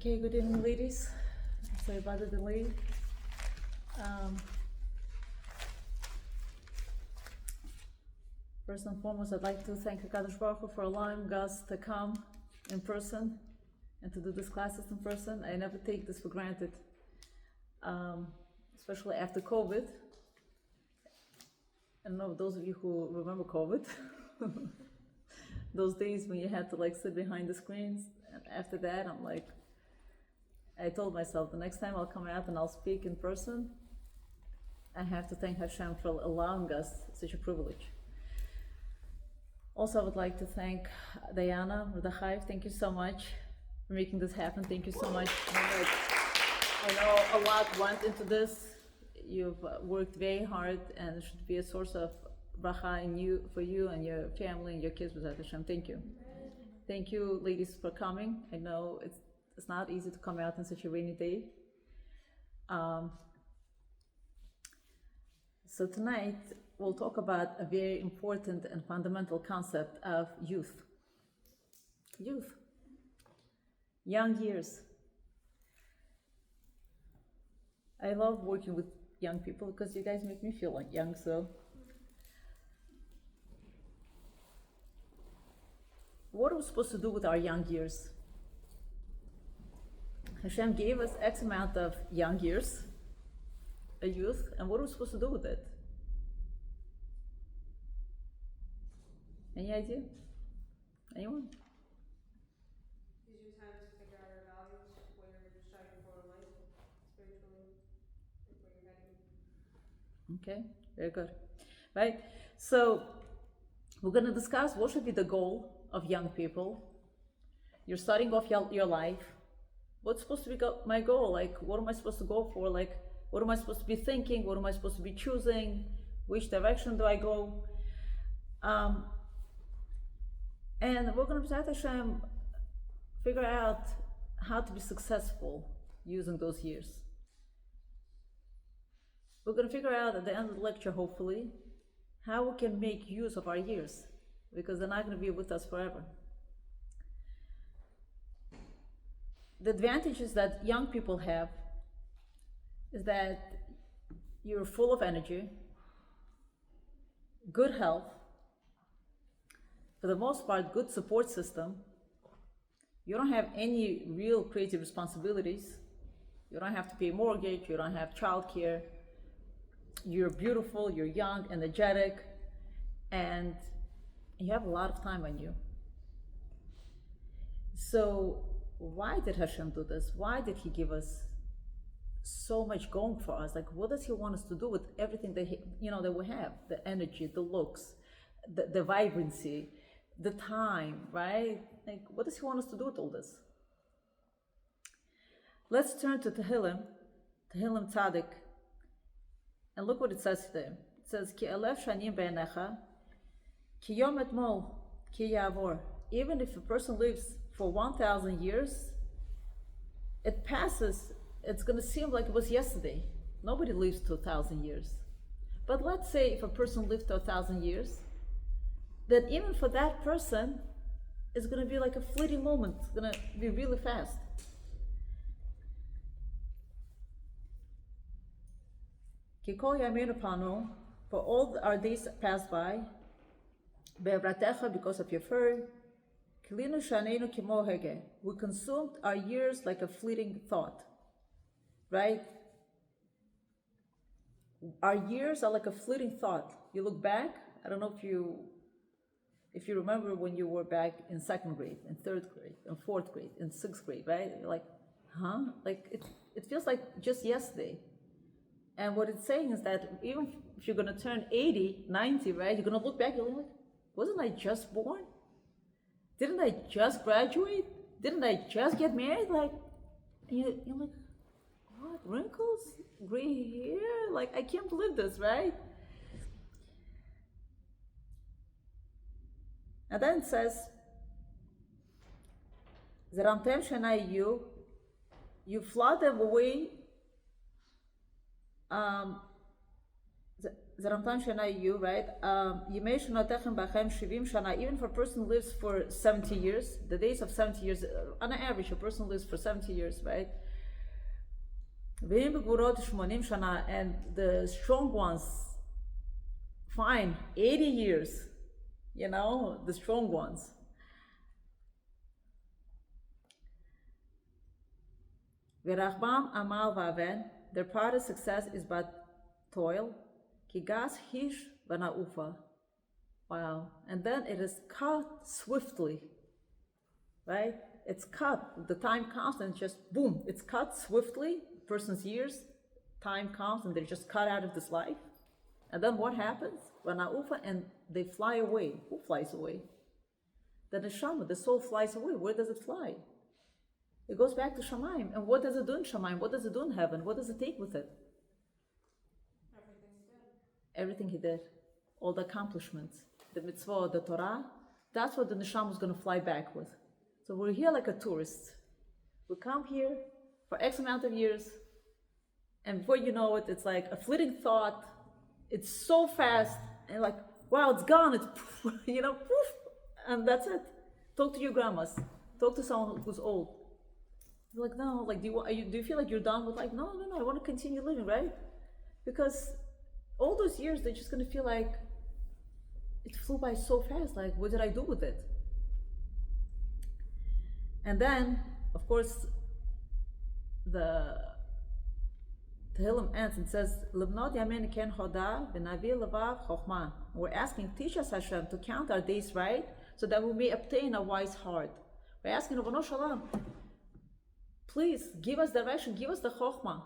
Okay, good evening, ladies. Sorry about the delay. First and foremost, I'd like to thank Hakadosh Baruch Hu for allowing us to come in person and to do these classes in person. I never take this for granted, especially after COVID. I don't know if those of you who remember COVID, those days when you had to like sit behind the screens. And after that, I told myself the next time I'll come out and I'll speak in person, I have to thank Hashem for allowing us such a privilege. Also, I would like to thank Diana Mordechai. Thank you so much for making this happen. Thank you so much. I know a lot went into this. You've worked very hard, and it should be a source of bracha for you and your family and your kids with Hashem. Thank you. Thank you, ladies, for coming. I know it's not easy to come out on such a rainy day. So tonight, we'll talk about a very important and fundamental concept of youth. Youth. Young years. I love working with young people because you guys make me feel like young, so. What are we supposed to do with our young years? Hashem gave us X amount of young years, a youth, and what are we supposed to do with it? Any idea? Anyone? Use your time to figure out our values, what you're striving for in life, spiritually, like where you're heading. Okay, very good. Right, so we're going to discuss what should be the goal of young people. You're starting off your life. What's supposed to be my goal? Like, what am I supposed to go for? Like, what am I supposed to be thinking? What am I supposed to be choosing? Which direction do I go? And we're going to, B'ezrat Hashem, figure out how to be successful using those years. We're going to figure out at the end of the lecture, hopefully, how we can make use of our years, because they're not going to be with us forever. The advantages that young people have is that you're full of energy, good health, for the most part, good support system. You don't have any real creative responsibilities. You don't have to pay a mortgage, you don't have childcare. You're beautiful, you're young, energetic, and you have a lot of time on you. So why did Hashem do this? Why did He give us so much going for us? Like, what does He want us to do with everything that that we have? The energy, the looks, the vibrancy, the time, right? Like, what does He want us to do with all this? Let's turn to Tehillim Tzaddik, and look what it says there. It says, Ki elef shanim be'enecha, ki yom etmol, ki yavor. Even if a person lives for 1,000 years, it passes, it's going to seem like it was yesterday. Nobody lives to 1,000 years. But let's say if a person lived to 1,000 years, that even for that person, it's going to be like a fleeting moment. It's going to be really fast. Kikol yameinu panu, for all our days passed by, be'evratecha, because of your fur, kilinu shaneinu kimo hege, we consumed our years like a fleeting thought, right? Our years are like a fleeting thought. You look back, I don't know if you remember when you were back in second grade, in third grade, in fourth grade, in sixth grade, right? You're like, huh? Like it feels like just yesterday. And what it's saying is that even if you're going to turn 80, 90, right, you're going to look back and you're like, wasn't I just born? Didn't I just graduate? Didn't I just get married? Like, you're like, what, wrinkles? Gray hair? Like, I can't believe this, right? And then it says, Zeramtem Shanai you flood them away. Zaramtan Shana you, right? Yimei Shanotechem Bachem Shivim Shana, even for a person who lives for 70 years, the days of 70 years, on average, a person lives for 70 years, right? V'im Begurot Shmonim Shana, and the strong ones, fine, 80 years, you know, the strong ones. V'rachbam Amal Vaven, their part of success is but toil. Kigas hish vanaufa. Wow. And then it is cut swiftly. Right? It's cut. The time comes and just boom. It's cut swiftly. Person's years, time comes and they're just cut out of this life. And then what happens? Vanaufa, and they fly away. Who flies away? The neshama, the soul flies away. Where does it fly? It goes back to Shamayim. And what does it do in Shamayim? What does it do in heaven? What does it take with it? Everything he did, all the accomplishments, the mitzvah, the Torah, that's what the neshama is going to fly back with. So we're here like a tourist. We come here for X amount of years, and before you know it, it's like a fleeting thought. It's so fast, and like, wow, it's gone. It's, you know, poof, and that's it. Talk to your grandmas. Talk to someone who's old. You're like, no, like, do you feel like you're done with life? No, I want to continue living, right? Because all those years, they're just going to feel like it flew by so fast. Like, what did I do with it? And then, of course, the Tehillim ends and says, "Lebnot yamin ken hoda v'navi levav chokhmah." We're asking, teach us Hashem to count our days right, so that we may obtain a wise heart. We're asking, Ribbono Shalom, please give us direction, give us the chokhmah.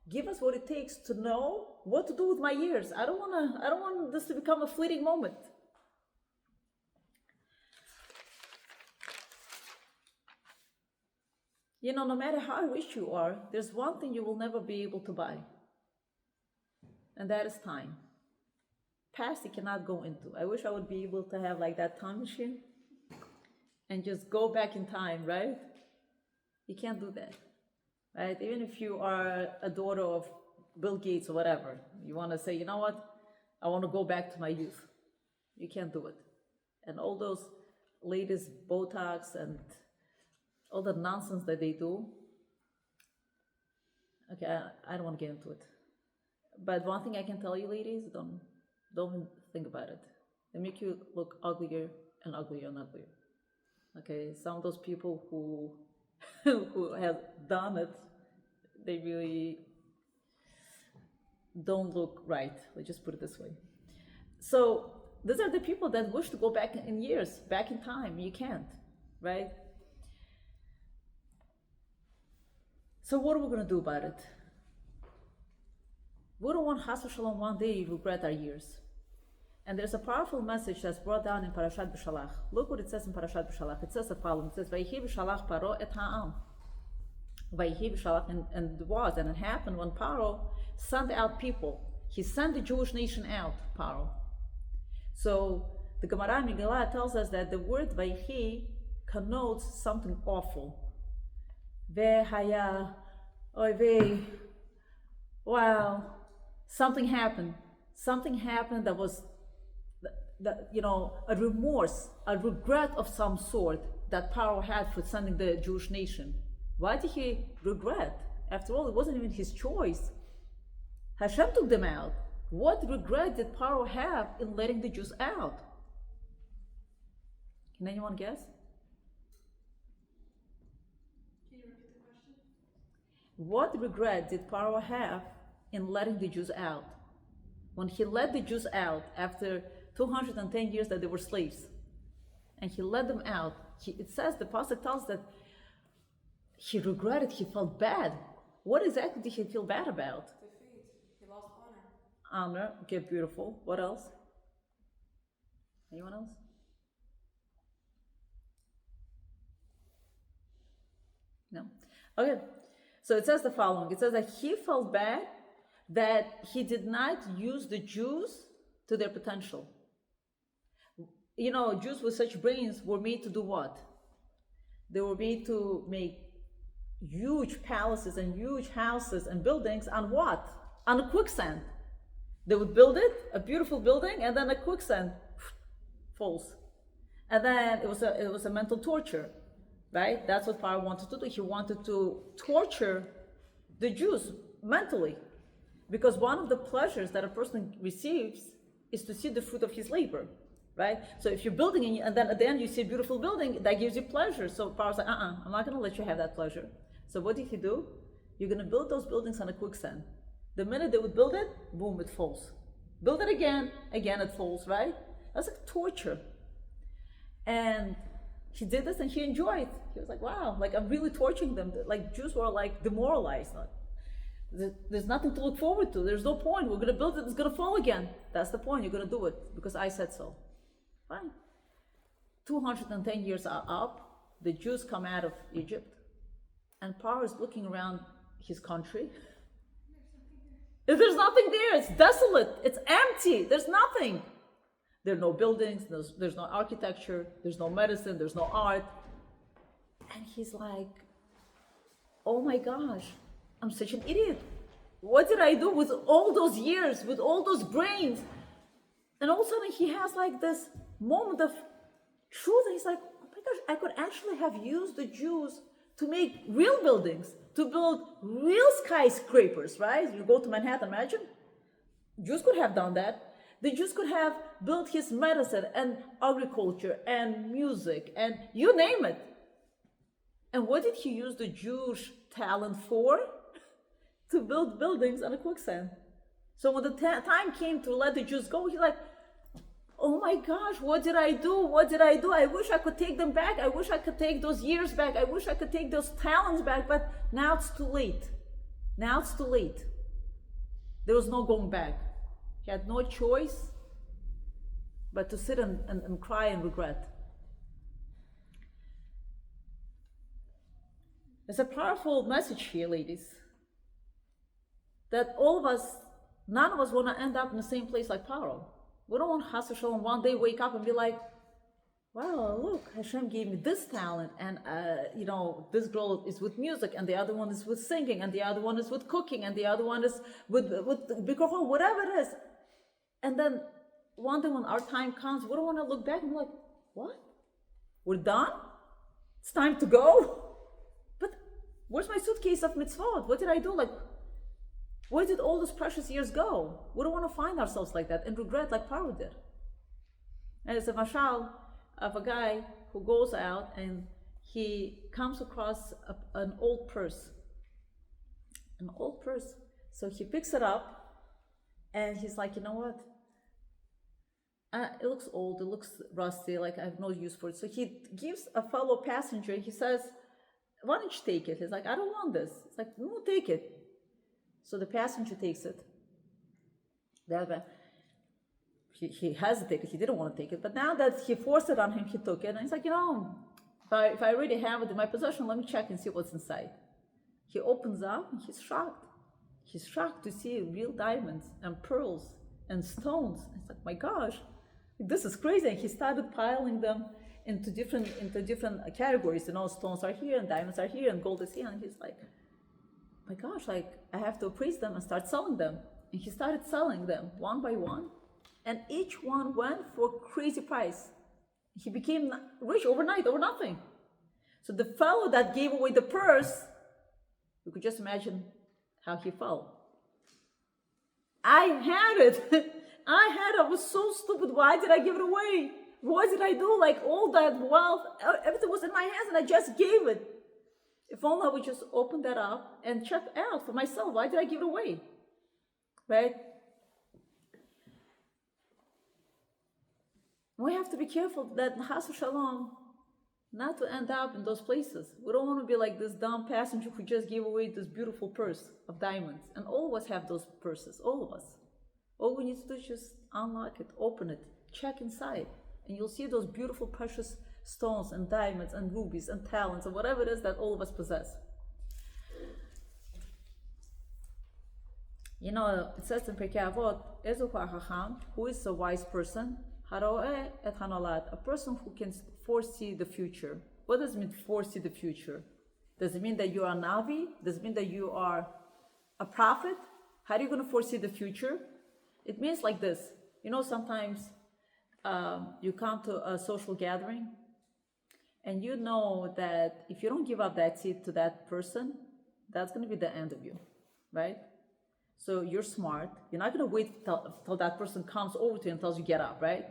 Give us what it takes to know what to do with my years. I don't want this to become a fleeting moment. You know, no matter how rich you are, there's one thing you will never be able to buy. And that is time. Past you cannot go into. I wish I would be able to have like that time machine and just go back in time, right? You can't do that. Right? Even if you are a daughter of Bill Gates or whatever, you want to say, you know what? I want to go back to my youth. You can't do it. And all those latest Botox and all the nonsense that they do, okay, I don't want to get into it. But one thing I can tell you, ladies, don't think about it. They make you look uglier and uglier and uglier. Okay, some of those people who who have done it, they really don't look right. Let's just put it this way. So these are the people that wish to go back in years, back in time. You can't, right? So what are we going to do about it? We don't want Chas v'Shalom one day regret our years. And there's a powerful message that's brought down in Parashat B'Shalach. Look what it says in Parashat B'Shalach. It says the following. It says, Vayhi B'Shalach Paro et ha'am. Vayhi B'Shalach, and it happened when Pharaoh sent out people. He sent the Jewish nation out, Pharaoh. So the Gemara in Megillah tells us that the word Vayhi connotes something awful. Ve'haya, oy vei, wow, something happened. Something happened that was, a remorse, a regret of some sort that Pharaoh had for sending the Jewish nation. Why did he regret? After all, it wasn't even his choice. Hashem took them out. What regret did Pharaoh have in letting the Jews out? Can anyone guess? Can you repeat the question? What regret did Pharaoh have in letting the Jews out? When he let the Jews out after 210 years that they were slaves, and he let them out, it says, the pasuk tells that he regretted, he felt bad. What exactly did he feel bad about? Defeat. He lost honor. Honor, okay, beautiful. What else? Anyone else? No? Okay, so it says the following. It says that he felt bad that he did not use the Jews to their potential. You know, Jews with such brains were made to do what? They were made to make huge palaces and huge houses and buildings on what? On a quicksand. They would build it, a beautiful building, and then a quicksand falls. And then it was a mental torture, right? That's what Pharaoh wanted to do. He wanted to torture the Jews mentally, because one of the pleasures that a person receives is to see the fruit of his labor, right? So if you're building and then at the end you see a beautiful building, that gives you pleasure. So Pharaoh's like, I'm not going to let you have that pleasure. So what did he do? You're going to build those buildings on a quicksand. The minute they would build it, boom, it falls. Build it again it falls, right? That's like torture. And he did this and he enjoyed. He was like, wow, like I'm really torturing them. Like Jews were like demoralized. There's nothing to look forward to. There's no point. We're going to build it. It's going to fall again. That's the point. You're going to do it because I said so. Fine. 210 years are up. The Jews come out of Egypt. And Pharaoh is looking around his country. There's nothing there. It's desolate. It's empty. There's nothing. There are no buildings. There's no architecture. There's no medicine. There's no art. And he's like, oh my gosh, I'm such an idiot. What did I do with all those years, with all those brains? And all of a sudden he has like this moment of truth. And he's like, oh my gosh, I could actually have used the Jews to make real buildings, to build real skyscrapers, right? You go to Manhattan, imagine. Jews could have done that. The Jews could have built his medicine and agriculture and music and you name it. And what did he use the Jewish talent for? To build buildings on a quicksand. So when the time came to let the Jews go, he's like, oh my gosh, what did I do? What did I do? I wish I could take them back. I wish I could take those years back. I wish I could take those talents back, but now it's too late. Now it's too late. There was no going back. He had no choice but to sit and cry and regret. There's a powerful message here, ladies, that all of us, none of us want to end up in the same place like Pharaoh. We don't want Chas v'Shalom one day wake up and be like, wow, look, Hashem gave me this talent, and this girl is with music, and the other one is with singing, and the other one is with cooking, and the other one is with Bikur, whatever it is. And then one day when our time comes, we don't want to look back and be like, what? We're done? It's time to go? But where's my suitcase of mitzvot? What did I do? Like, where did all those precious years go? We don't want to find ourselves like that and regret like Pharaoh did. And it's a mashal of a guy who goes out and he comes across an old purse. An old purse. So he picks it up and he's like, you know what? It looks old, it looks rusty, like I have no use for it. So he gives a fellow passenger, he says, why don't you take it? He's like, I don't want this. It's like, no, take it. So the passenger takes it. He hesitated, he didn't want to take it, but now that he forced it on him, he took it. And he's like, if I already have it in my possession, let me check and see what's inside. He opens up and he's shocked. He's shocked to see real diamonds and pearls and stones. It's like, my gosh, this is crazy. And he started piling them into different categories. Stones are here and diamonds are here and gold is here. And he's like, my gosh, like I have to appraise them and start selling them. And he started selling them one by one. And each one went for a crazy price. He became rich overnight, over nothing. So the fellow that gave away the purse, you could just imagine how he felt. I had it. I was so stupid. Why did I give it away? What did I do? Like all that wealth, everything was in my hands and I just gave it. If only I would just open that up and check out for myself. Why did I give it away? Right? We have to be careful that Chas v'Shalom, not to end up in those places. We don't want to be like this dumb passenger who just gave away this beautiful purse of diamonds. And all of us have those purses, all of us. All we need to do is just unlock it, open it, check inside. And you'll see those beautiful precious stones and diamonds and rubies and talents and whatever it is that all of us possess. It says in Pirkei Avot, Ezu ha'chacham, who is a wise person? Haroeh et hanolat, a person who can foresee the future. What does it mean, foresee the future? Does it mean that you are a Navi? Does it mean that you are a prophet? How are you going to foresee the future? It means like this. You know, sometimes you come to a social gathering and you know that if you don't give up that seat to that person, that's going to be the end of you, right? So you're smart. You're not going to wait till that person comes over to you and tells you get up, right?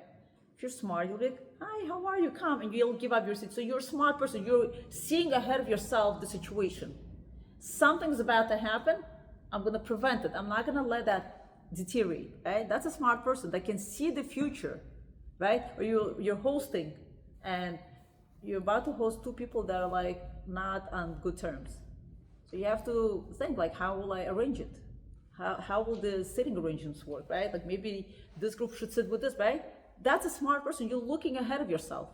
If you're smart, you'll be like, hi, how are you? Come, and you'll give up your seat. So you're a smart person. You're seeing ahead of yourself the situation. Something's about to happen. I'm going to prevent it. I'm not going to let that deteriorate, right? That's a smart person that can see the future, right? Or you're hosting and you're about to host two people that are like not on good terms. So you have to think like, how will I arrange it? How will the sitting arrangements work, right? Like maybe this group should sit with this, right? That's a smart person. You're looking ahead of yourself.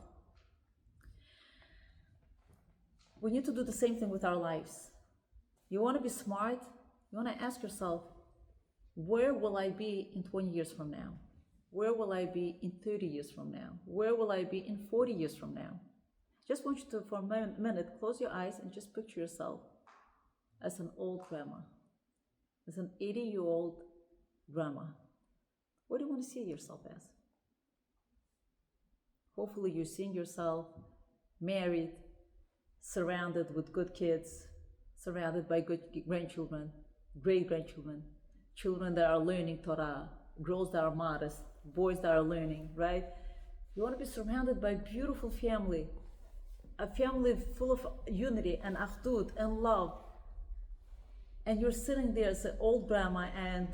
We need to do the same thing with our lives. You want to be smart? You want to ask yourself, where will I be in 20 years from now? Where will I be in 30 years from now? Where will I be in 40 years from now? Just want you to, for a minute, close your eyes and just picture yourself as an old grandma, as an 80-year-old grandma. What do you want to see yourself as? Hopefully you're seeing yourself married, surrounded with good kids, surrounded by good grandchildren, great-grandchildren, children that are learning Torah, girls that are modest, boys that are learning, right? You want to be surrounded by beautiful family, a family full of unity and achdut and love. And you're sitting there as an old grandma and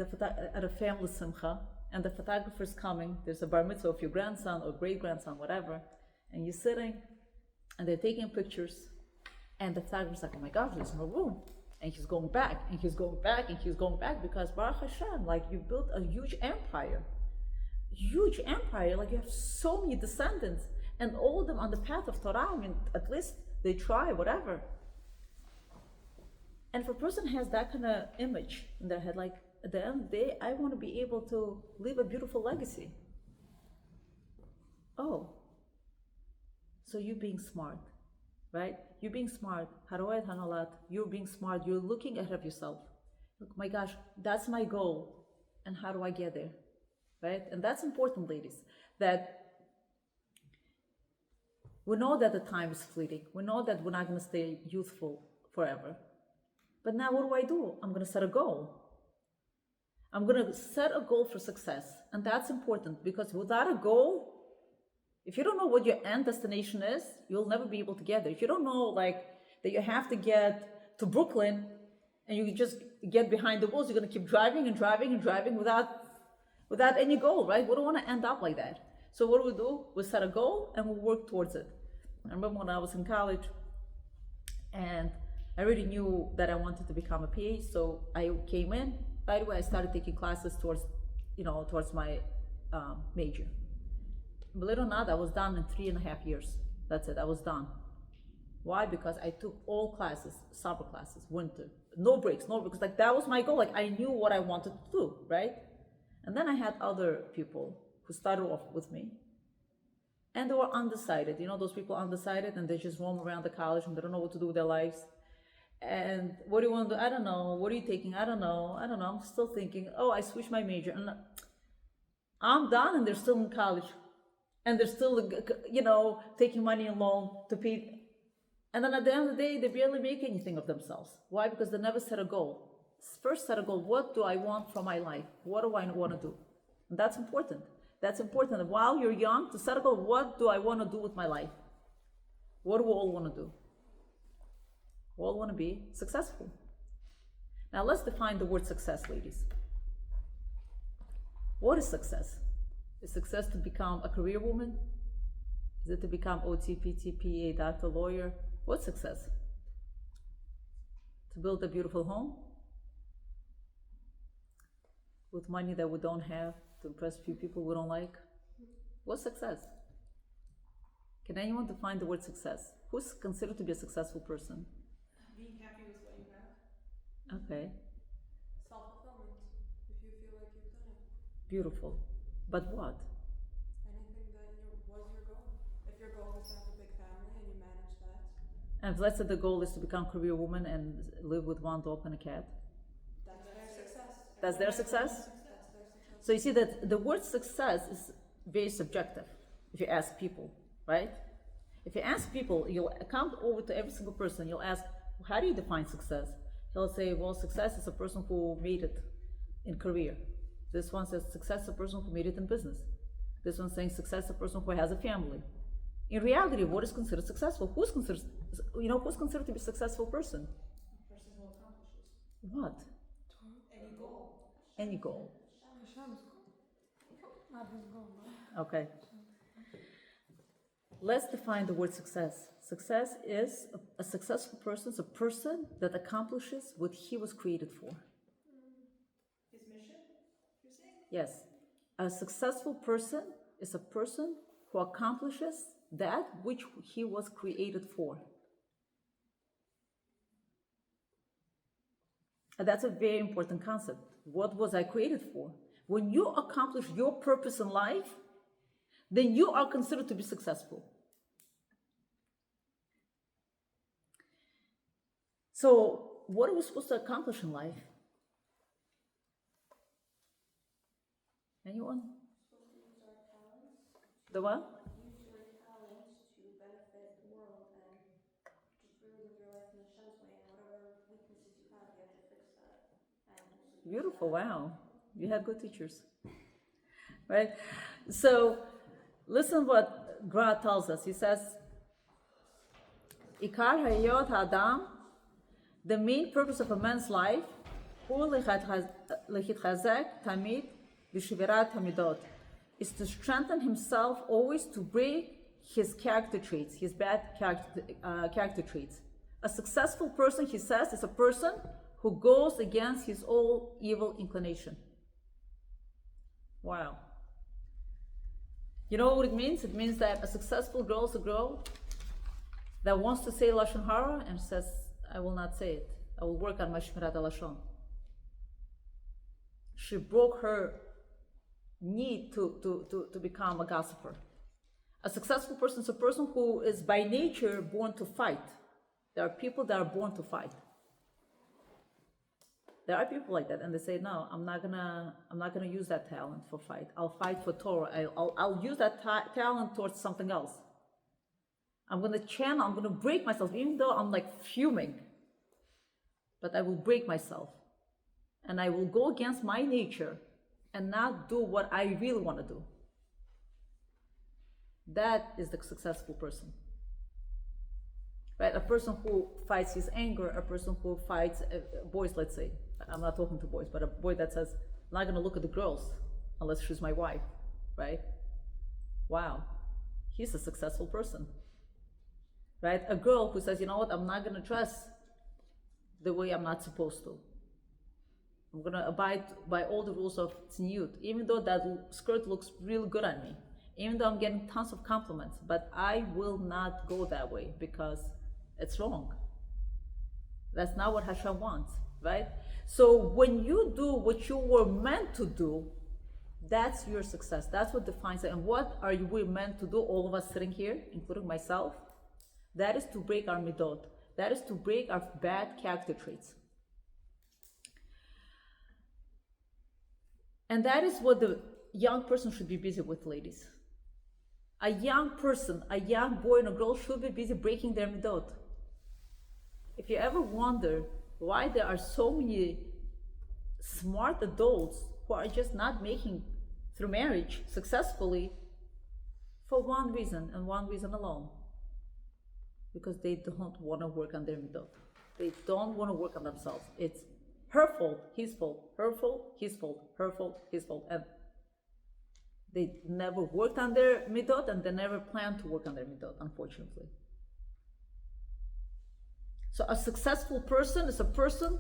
at a family simcha, and the photographer's coming. There's a bar mitzvah of your grandson or great-grandson, whatever, and you're sitting and they're taking pictures, and the photographer's like, oh my gosh, there's no room. And he's going back, and he's going back, and he's going back, because Baruch Hashem, like you built a huge empire, like you have so many descendants, and all of them on the path of Torah. I mean, at least they try, whatever. And if a person has that kind of image in their head, like at the end of the day, I want to be able to leave a beautiful legacy. Oh, so you being smart, right? You being smart, haroet hanalat, you're being smart, you're looking ahead of yourself. Look, my gosh, that's my goal, and how do I get there, right? And that's important, ladies, that we know that the time is fleeting. We know that we're not going to stay youthful forever. But now what do? I'm going to set a goal. I'm going to set a goal for success. And that's important, because without a goal, if you don't know what your end destination is, you'll never be able to get there. If you don't know, like, that you have to get to Brooklyn and you just get behind the wheels, you're going to keep driving and driving and driving without any goal, right? We don't want to end up like that. So what do? We set a goal and we work towards it. I remember when I was in college and I already knew that I wanted to become a PA, so I came in. Right away, I started taking classes towards my major. Believe it or not, I was done in 3.5 years. That's it, I was done. Why? Because I took all classes, summer classes, winter, no breaks. Like that was my goal. Like I knew what I wanted to do, right? And then I had other people who started off with me, and they were undecided. You know, those people undecided, and they just roam around the college and they don't know what to do with their lives. And what do you want to do? I don't know. What are you taking? I don't know. I'm still thinking, oh, I switched my major. And I'm done, and they're still in college. And they're still, taking money and loan to pay. And then at the end of the day, they barely make anything of themselves. Why? Because they never set a goal. First set a goal. What do I want from my life? What do I want to do? And that's important. That's important. While you're young, to set a goal, what do I want to do with my life? What do we all want to do? We all want to be successful. Now let's define the word success, ladies. What is success? Is success to become a career woman? Is it to become OT, PT, PA, doctor, lawyer? What's success? To build a beautiful home? With money that we don't have, to impress a few people we don't like? What's success? Can anyone define the word success? Who's considered to be a successful person? Being happy with what you have. Okay. Self-fulfillment. If you feel like you've done it. Beautiful. But what? Anything that was your goal. If your goal is to have a big family and you manage that. And if let's say the goal is to become a career woman and live with one dog and a cat. That's their success. That's their success? That's their success. So you see that the word success is very subjective if you ask people, right? If you ask people, you'll come over to every single person, you'll ask, how do you define success? He'll say, well, success is a person who made it in career. This one says success is a person who made it in business. This one's saying success is a person who has a family. In reality, what is considered successful? Who's considered to be a successful person? A person who accomplishes What? any goal. Any goal. Hashem's goal. Not his goal, no. Okay. Let's define the word success. Success is a successful person is a person that accomplishes what he was created for. His mission, you're saying? Yes. A successful person is a person who accomplishes that which he was created for. And that's a very important concept. What was I created for? When you accomplish your purpose in life, then you are considered to be successful. So, what are we supposed to accomplish in life? Anyone? Supposed to use our talents. The what? Use your talents to benefit the world and just really live your life in Hashem's way. And whatever weaknesses you have, you have to fix that. And also use Beautiful, that. wow. You had good teachers. Right? So, listen what Gra tells us. He says, Ikar hayot adam, the main purpose of a man's life, hu lechitchazek tamid v'shivirat hamidot, is to strengthen himself always to break his character traits, his bad character traits. A successful person, he says, is a person who goes against his own evil inclination. Wow. You know what it means? It means that a successful girl is a girl that wants to say Lashon Hara and says, I will not say it. I will work on my Shmirat HaLashon. She broke her need to become a gossiper. A successful person is a person who is by nature born to fight. There are people that are born to fight. There are people like that, and they say, "No, I'm not gonna use that talent for fight. I'll fight for Torah. I'll use that talent towards something else. I'm gonna break myself, even though I'm like fuming. But I will break myself, and I will go against my nature, and not do what I really want to do. That is the successful person." Right? A person who fights his anger, a person who fights boys, let's say. I'm not talking to boys, but a boy that says, I'm not going to look at the girls unless she's my wife, right? Wow, he's a successful person, right? A girl who says, you know what, I'm not going to dress the way I'm not supposed to. I'm going to abide by all the rules of tzniut, even though that skirt looks really good on me, even though I'm getting tons of compliments, but I will not go that way because it's wrong. That's not what Hashem wants, right? So when you do what you were meant to do, that's your success. That's what defines it. And what are we meant to do, all of us sitting here, including myself? That is to break our midot. That is to break our bad character traits. And that is what the young person should be busy with, ladies. A young person, a young boy and a girl should be busy breaking their midot. If you ever wonder why there are so many smart adults who are just not making through marriage successfully, for one reason and one reason alone, because they don't want to work on their midot. They don't want to work on themselves. It's her fault, his fault, her fault, his fault, her fault, his fault, and they never worked on their midot, and they never plan to work on their midot, unfortunately. So a successful person is a person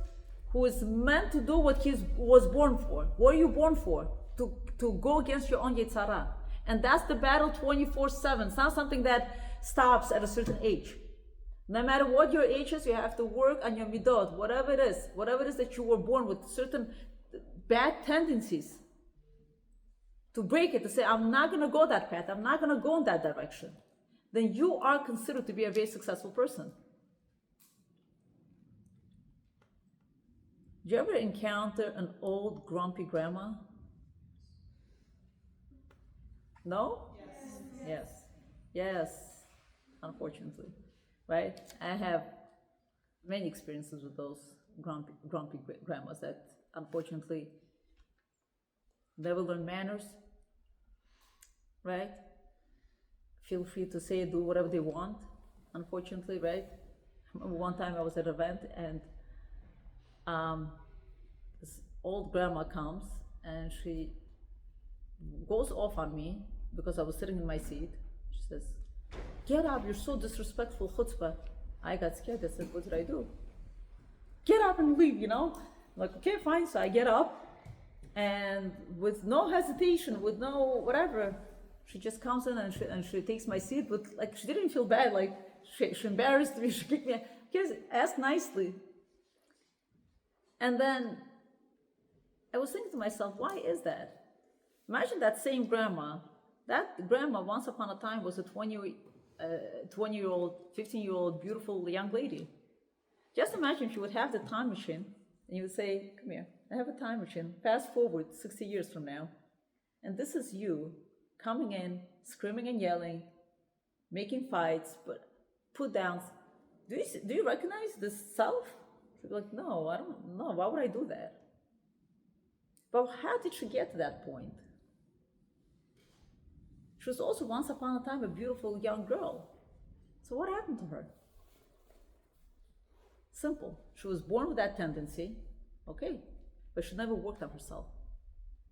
who is meant to do what he was born for. What are you born for? To go against your own Yetzirah. And that's the battle 24/7. It's not something that stops at a certain age. No matter what your age is, you have to work on your midot, whatever it is that you were born with, certain bad tendencies. To break it, to say, I'm not going to go that path, I'm not going to go in that direction. Then you are considered to be a very successful person. Do you ever encounter an old grumpy grandma? No? Yes. Yes. Yes, unfortunately. Right? I have many experiences with those grumpy grandmas that unfortunately never learn manners, right? Feel free to say, do whatever they want, unfortunately, right? One time I was at an event and this old grandma comes and she goes off on me because I was sitting in my seat. She says, "Get up, you're so disrespectful, chutzpah." I got scared. I said, "What did I do?" "Get up and leave, you know?" I'm like, okay, fine. So I get up and with no hesitation, with no whatever, she just comes in and she takes my seat, but like she didn't feel bad, like she embarrassed me, she kicked me. Just asked nicely. And then I was thinking to myself, why is that? Imagine that same grandma. That grandma, once upon a time, was a 20-year-old, 15-year-old, beautiful young lady. Just imagine if you would have the time machine and you would say, "Come here, I have a time machine. Fast forward 60 years from now. And this is you coming in, screaming and yelling, making fights, but put downs. Do you recognize this self?" She'd be like, "No, I don't know. Why would I do that?" But how did she get to that point? She was also once upon a time a beautiful young girl. So what happened to her? Simple. She was born with that tendency, okay, but she never worked on herself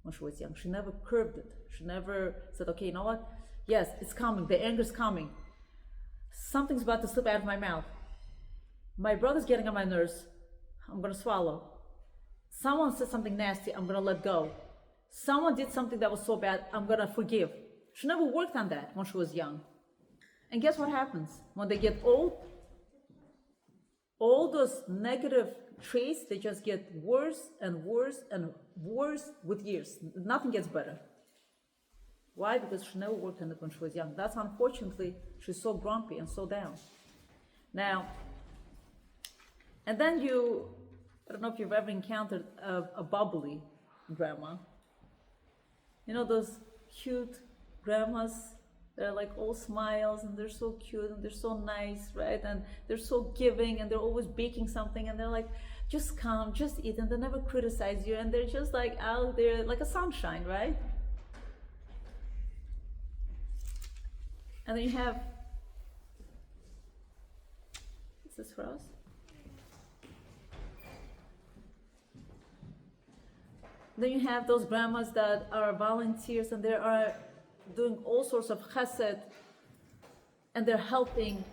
when she was young. She never curbed it. She never said, "Okay, you know what? Yes, it's coming. The anger's coming. Something's about to slip out of my mouth. My brother's getting on my nerves. I'm gonna swallow. Someone said something nasty. I'm gonna let go. Someone did something that was so bad. I'm gonna forgive." She never worked on that when she was young. And guess what happens? When they get old, all those negative traits, they just get worse and worse and worse with years. Nothing gets better. Why? Because she never worked on it when she was young. That's unfortunately, she's so grumpy and so down. Now, and then I don't know if you've ever encountered a bubbly grandma. You know those cute grandmas? They're like all smiles and they're so cute and they're so nice, right? And they're so giving and they're always baking something and they're like, "Just come, just eat," and they never criticize you and they're just like out there like a sunshine, right? And then you have, is this for us? Then you have those grandmas that are volunteers and they are doing all sorts of chesed and they're helping,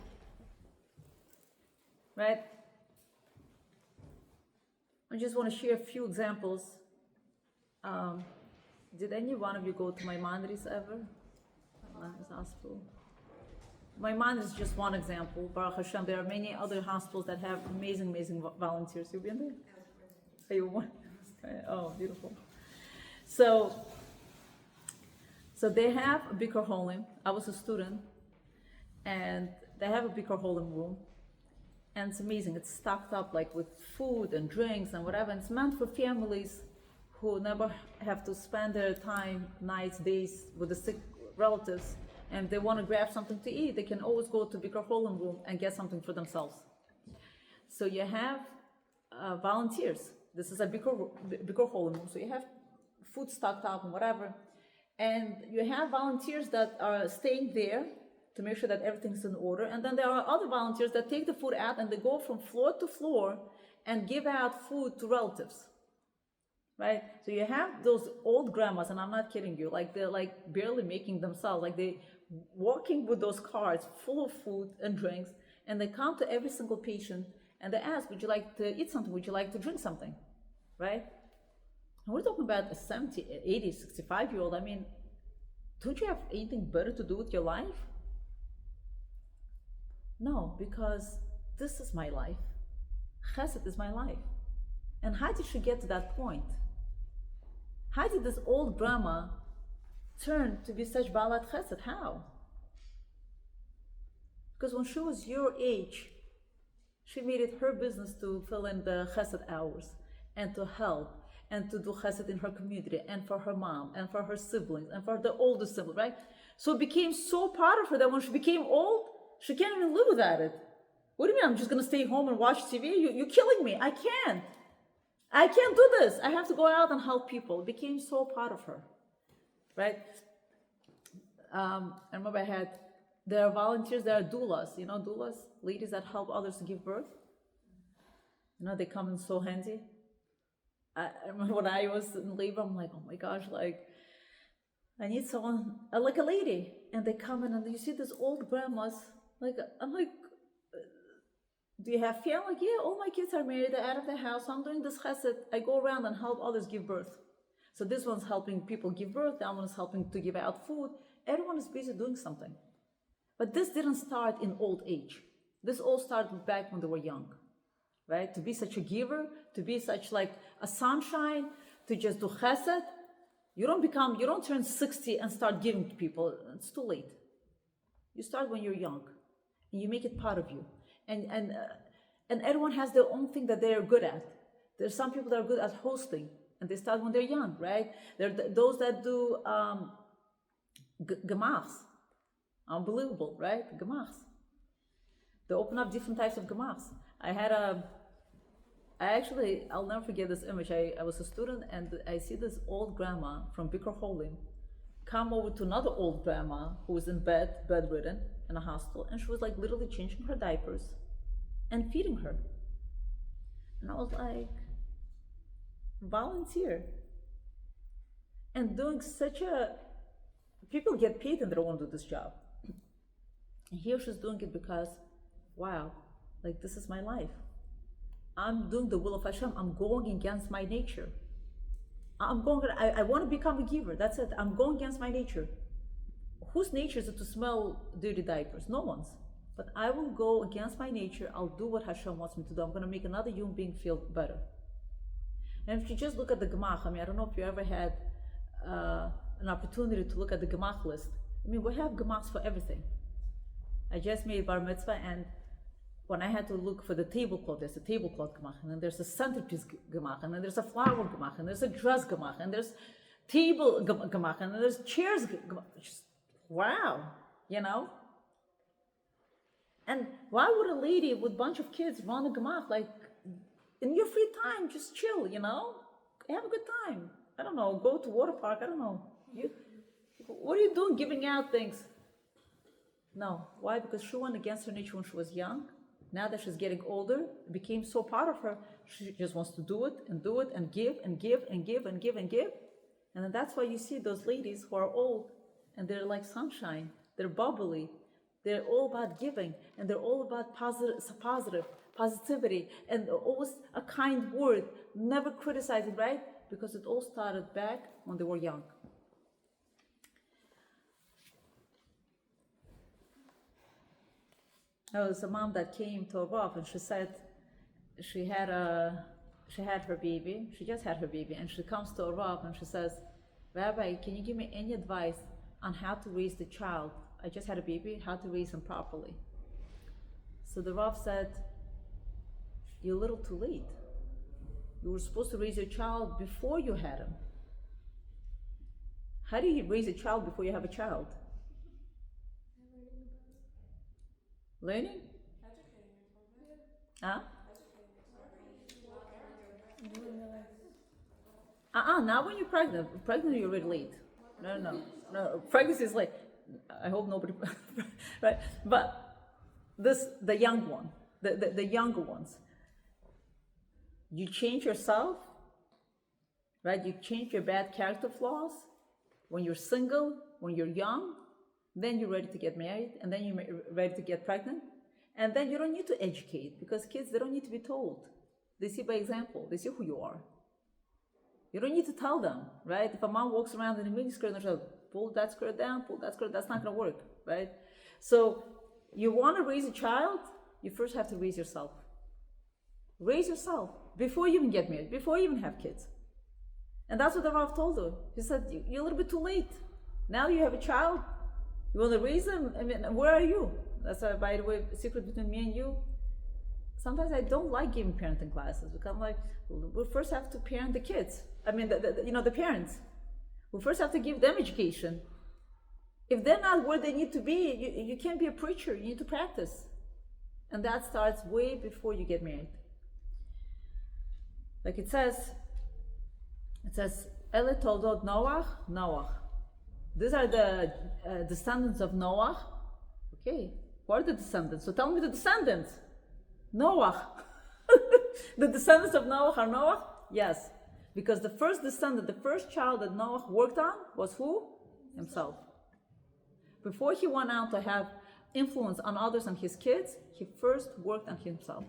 right? I just want to share a few examples. Did any one of you go to my Maimonides ever? Maimonides Hospital. Maimonides is just one example. Baruch Hashem, there are many other hospitals that have amazing, amazing volunteers. You've been there? Are you one? Oh, beautiful. So they have a Bikur Holim. I was a student, and they have a Bikur Holim room, and it's amazing. It's stocked up like with food and drinks and whatever. And it's meant for families who never have to spend their time, nights, days with the sick relatives, and if they want to grab something to eat, they can always go to Bikur Holim room and get something for themselves. So you have volunteers. This is a Bikur Holim room, so you have food stocked up and whatever. And you have volunteers that are staying there to make sure that everything's in order. And then there are other volunteers that take the food out and they go from floor to floor and give out food to relatives, right? So you have those old grandmas, and I'm not kidding you, like they're like barely making themselves, like they walking with those carts full of food and drinks, and they come to every single patient and they ask, "Would you like to eat something? Would you like to drink something?" Right? And we're talking about a 70, 80, 65-year-old. I mean, don't you have anything better to do with your life? No, because this is my life. Chesed is my life. And how did she get to that point? How did this old grandma turn to be such balat chesed? How? Because when she was your age, she made it her business to fill in the chesed hours and to help and to do chesed in her community, and for her mom, and for her siblings, and for the oldest sibling, right? So it became so part of her that when she became old, she can't even live without it. What do you mean I'm just going to stay home and watch TV? You're killing me. I can't do this. I have to go out and help people. It became so part of her, right? I remember there are volunteers, there are doulas, doulas, ladies that help others to give birth. They come in so handy. I remember when I was in labor, I'm like, oh my gosh, like, I need someone, like a lady. And they come in and you see these old grandmas, like, I'm like, do you have family? Like, yeah, all my kids are married, they're out of the house, so I'm doing this chesed. I go around and help others give birth. So this one's helping people give birth, that one is helping to give out food. Everyone is busy doing something. But this didn't start in old age. This all started back when they were young, right? To be such a giver, to be such like a sunshine, to just do chesed. You don't turn 60 and start giving to people. It's too late. You start when you're young, and you make it part of you. And everyone has their own thing that they're good at. There's some people that are good at hosting, and they start when they're young, right? There are those that do gemachs. Unbelievable, right? Gemachs. They open up different types of gemachs. I'll never forget this image. I was a student and I see this old grandma from Bikur Holim come over to another old grandma who was in bedridden in a hospital, and she was like literally changing her diapers and feeding her. And I was like, volunteer. And doing people get paid and they don't want to do this job. And here she's doing it because, wow, like this is my life. I'm doing the will of Hashem. I'm going against my nature. I want to become a giver. That's it. I'm going against my nature. Whose nature is it to smell dirty diapers? No one's. But I will go against my nature. I'll do what Hashem wants me to do. I'm going to make another human being feel better. And if you just look at the gemach, I don't know if you ever had an opportunity to look at the gemach list. We have gemachs for everything. I just made bar mitzvah, and when I had to look for the tablecloth, there's a tablecloth gemach, and then there's a centerpiece gemach, and then there's a flower gemach, and there's a dress gemach, and there's table gemach, and then there's chairs gemach. Just, wow, And why would a lady with a bunch of kids run a gemach? Like, in your free time, just chill, have a good time. I don't know, go to water park, I don't know. What are you doing giving out things? No. Why? Because she went against her nature when she was young. Now that she's getting older, it became so part of her, she just wants to do it and give and give and give and give and give. And then that's why you see those ladies who are old and they're like sunshine. They're bubbly. They're all about giving, and they're all about positivity, and always a kind word, never criticizing, right? Because it all started back when they were young. There was a mom that came to a Rav, and she said she had her baby. She just had her baby, and she comes to a Rav and she says, "Rabbi, can you give me any advice on how to raise the child? I just had a baby, how to raise him properly." So the Rav said, "You're a little too late. You were supposed to raise your child before you had him. How do you raise a child before you have a child? Learning? Huh? Not when you're pregnant. Pregnant, you're already late. No. Pregnancy is late. I hope nobody, right? But the young one, the younger ones, you change yourself, right? You change your bad character flaws when you're single, when you're young, then you're ready to get married, and then you're ready to get pregnant. And then you don't need to educate, because kids, they don't need to be told. They see by example. They see who you are. You don't need to tell them, right? If a mom walks around in a miniskirt and says, pull that skirt down, pull that skirt, that's not going to work, right? So you want to raise a child, you first have to raise yourself. Raise yourself before you even get married, before you even have kids. And that's what the Rav told her. He said, you're a little bit too late. Now you have a child, you want to raise them? Where are you? That's, by the way, a secret between me and you. Sometimes I don't like giving parenting classes because I'm like, we first have to parent the kids. I mean, the parents. We first have to give them education. If they're not where they need to be, you can't be a preacher. You need to practice. And that starts way before you get married. Like it says, Ele toldot Noah. These are the descendants of Noah. Okay, who are the descendants? So tell me the descendants. Noah. The descendants of Noah are Noah? Yes. Because the first descendant, the first child that Noah worked on was who? Himself. Before he went out to have influence on others and his kids, he first worked on himself.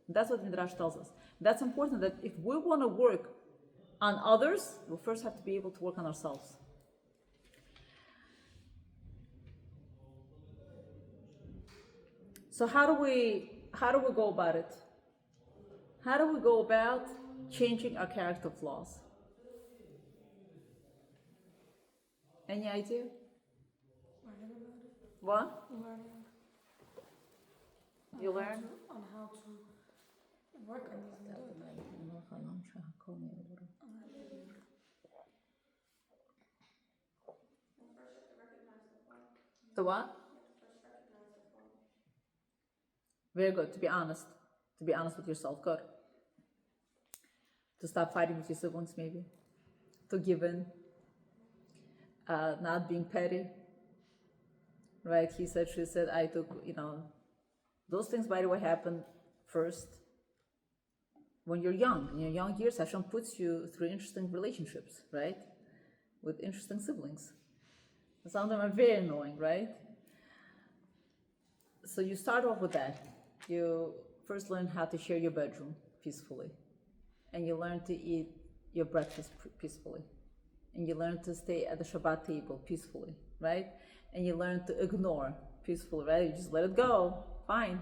That's what Midrash tells us. That's important, that if we want to work on others, we first have to be able to work on ourselves. So how do we go about it? How do we go about changing our character flaws? Any idea? Learning about it. What? Learning. You learn? On how to work on these and do it. The what? Very good. To be honest with yourself. Good. To stop fighting with your siblings, maybe. To give in. Not being petty. Right? He said, she said, I took, those things, by the way, happen first when you're young. In your young years, Hashem puts you through interesting relationships, right? With interesting siblings. Some of them are very annoying, right? So you start off with that. You first learn how to share your bedroom peacefully. And you learn to eat your breakfast peacefully. And you learn to stay at the Shabbat table peacefully, right? And you learn to ignore peacefully, right? You just let it go, fine,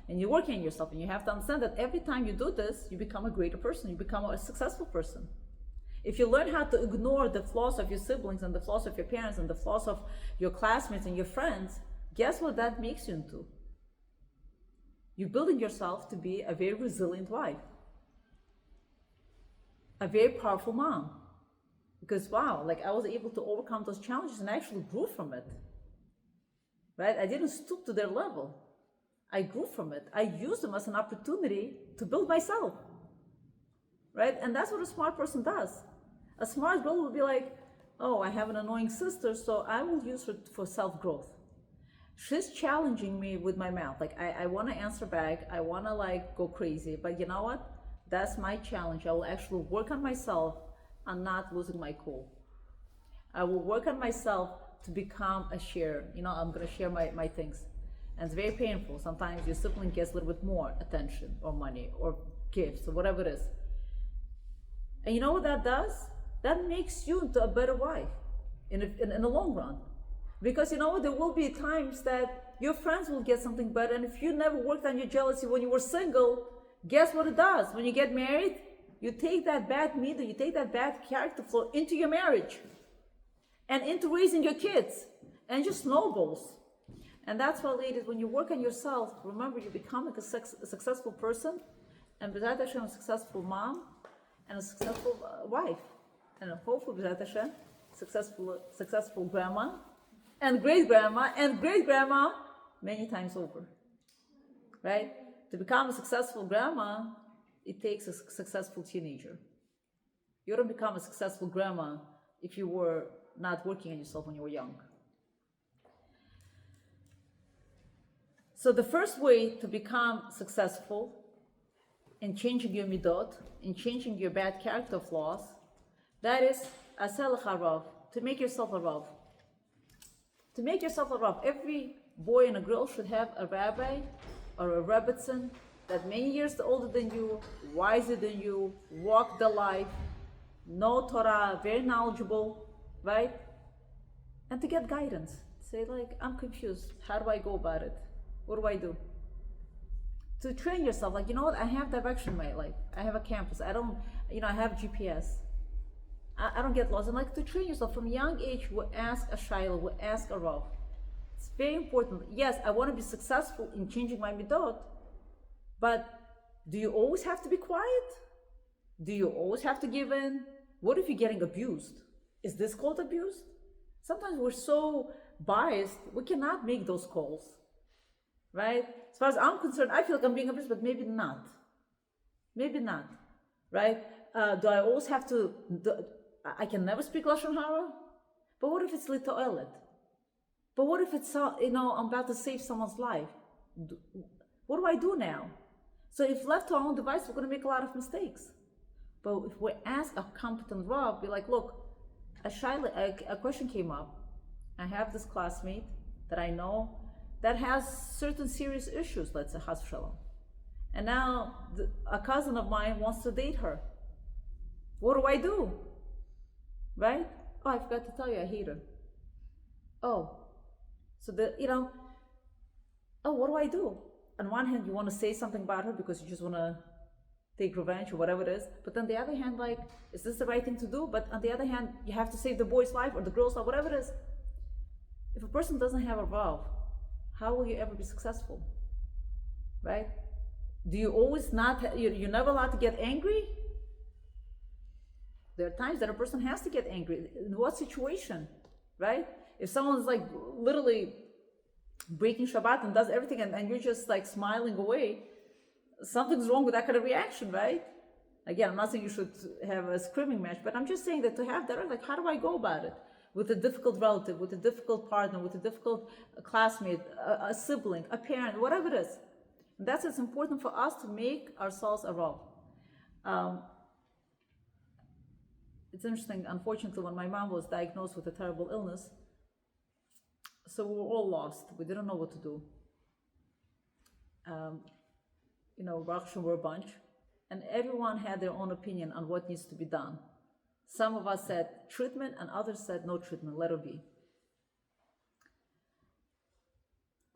And you're working on yourself, and you have to understand that every time you do this, you become a greater person, you become a successful person. If you learn how to ignore the flaws of your siblings and the flaws of your parents and the flaws of your classmates and your friends, guess what that makes you into? You're building yourself to be a very resilient wife, a very powerful mom. Because wow, I was able to overcome those challenges and I actually grew from it. Right? I didn't stoop to their level. I grew from it. I used them as an opportunity to build myself. Right? And that's what a smart person does. A smart girl will be like, oh, I have an annoying sister, so I will use her for self-growth. She's challenging me with my mouth. I want to answer back. I want to go crazy. But you know what? That's my challenge. I will actually work on myself on not losing my cool. I will work on myself to become a sharer. I'm going to share my things. And it's very painful. Sometimes your sibling gets a little bit more attention or money or gifts or whatever it is. And you know what that does? That makes you into a better wife in the long run. Because you know what? There will be times that your friends will get something better. And if you never worked on your jealousy when you were single, guess what it does? When you get married, you take that bad meter, you take that bad character flaw into your marriage and into raising your kids, and it just snowballs. And that's why, ladies, when you work on yourself, remember you become a successful person, and B'ezrat Hashem, a successful mom, and a successful wife, and hopefully B'ezrat Hashem, successful grandma, and great-grandma, many times over. Right? To become a successful grandma, it takes a successful teenager. You don't become a successful grandma if you were not working on yourself when you were young. So the first way to become successful in changing your midot, in changing your bad character flaws, that is asel harav, to make yourself a rav. To make yourself a rav. Every boy and a girl should have a rabbi or a rebbitzin that many years older than you, wiser than you, walk the life, know Torah, very knowledgeable, right? And to get guidance. Say I'm confused. How do I go about it? What do I do? To train yourself, you know what? I have direction in my life. I have a campus. I don't, I have GPS. I don't get lost. And to train yourself from a young age, we'll ask a shayla, we'll ask a rav. It's very important. Yes, I want to be successful in changing my midot, But do you always have to be quiet? Do you always have to give in? What if you're getting abused? Is this called abuse? Sometimes we're so biased, we cannot make those calls, right? As far as I'm concerned, I feel like I'm being abused, but maybe not. Maybe not, right? Do I always have to, I can never speak Lashon Hara? But what if it's lito'elet? But what if it's, I'm about to save someone's life? What do I do now? So if left to our own device, we're going to make a lot of mistakes. But if we ask a competent Rav, be like, look, a question came up. I have this classmate that I know that has certain serious issues, let's say, Chas Shalom. And now a cousin of mine wants to date her. What do I do? Right? Oh, I forgot to tell you, I hate her. Oh, so what do I do? On one hand, you want to say something about her because you just want to take revenge or whatever it is. But on the other hand, like, is this the right thing to do? But on the other hand, you have to save the boy's life or the girl's life, whatever it is. If a person doesn't have a Rav, how will you ever be successful? Right? Do you always you're never allowed to get angry? There are times that a person has to get angry. In what situation? Right? If someone's like literally breaking Shabbat and does everything and you're just like smiling away, something's wrong with that kind of reaction, right? Again, I'm not saying you should have a screaming match, but I'm just saying that to have that, like, how do I go about it? With a difficult relative, with a difficult partner, with a difficult classmate, a sibling, a parent, whatever it is. And that's what's important for us to make ourselves a Rav. It's interesting, unfortunately, when my mom was diagnosed with a terrible illness, so we were all lost. We didn't know what to do. Baruch Hashem, we're a bunch, and everyone had their own opinion on what needs to be done. Some of us said treatment, and others said no treatment, let her be.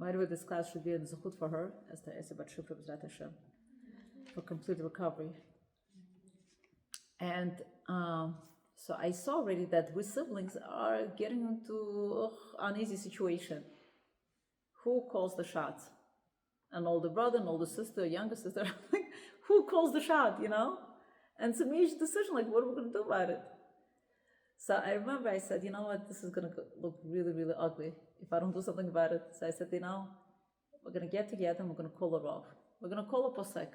By the way, this class should be a zechut for her, as the Esabat Shukra B'ezrat Hashem, for complete recovery. And so I saw already that we siblings are getting into uneasy situation. Who calls the shots? An older brother, an older sister, a younger sister. Who calls the shot, And it's a major decision, like, what are we going to do about it? So I remember I said, you know what, this is going to look really, really ugly if I don't do something about it. So I said, we're going to get together and we're going to call a Rav. We're going to call a posek.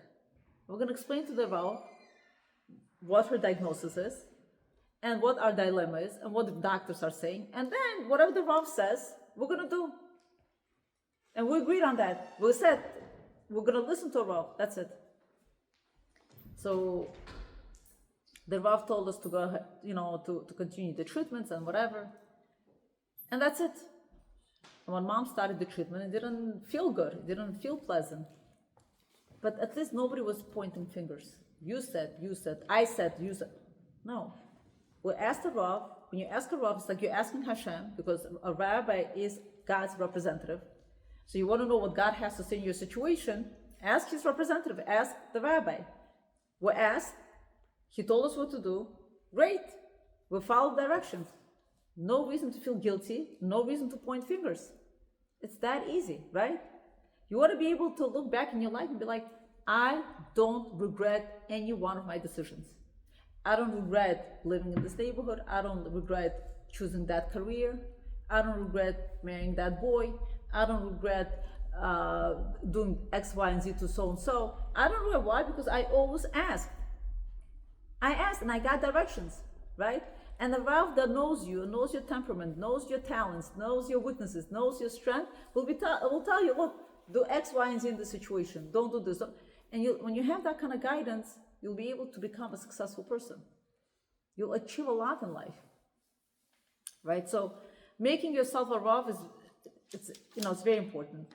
We're going to explain to the Rav what her diagnosis is and what our dilemma is and what the doctors are saying. And then whatever the Rav says, we're going to do. And we agreed on that. We said, we're going to listen to a Rav. That's it. So the Rav told us to go ahead, to continue the treatments and whatever. And that's it. And when mom started the treatment, it didn't feel good. It didn't feel pleasant. But at least nobody was pointing fingers. You said, I said, you said. No. We asked the Rav. When you ask a Rav, it's like you're asking Hashem, because a rabbi is God's representative. So you want to know what God has to say in your situation, ask his representative, ask the rabbi. We asked, he told us what to do, great, we followed directions. No reason to feel guilty, no reason to point fingers. It's that easy, right? You want to be able to look back in your life and be like, I don't regret any one of my decisions. I don't regret living in this neighborhood, I don't regret choosing that career, I don't regret marrying that boy, I don't regret doing X, Y, and Z to so-and-so. I don't regret. Why? Because I always asked. I asked and I got directions, right? And the Rav that knows you, knows your temperament, knows your talents, knows your weaknesses, knows your strength, will tell you, look, do X, Y, and Z in this situation. Don't do this. And when you have that kind of guidance, you'll be able to become a successful person. You'll achieve a lot in life, right? So making yourself a Rav it's very important.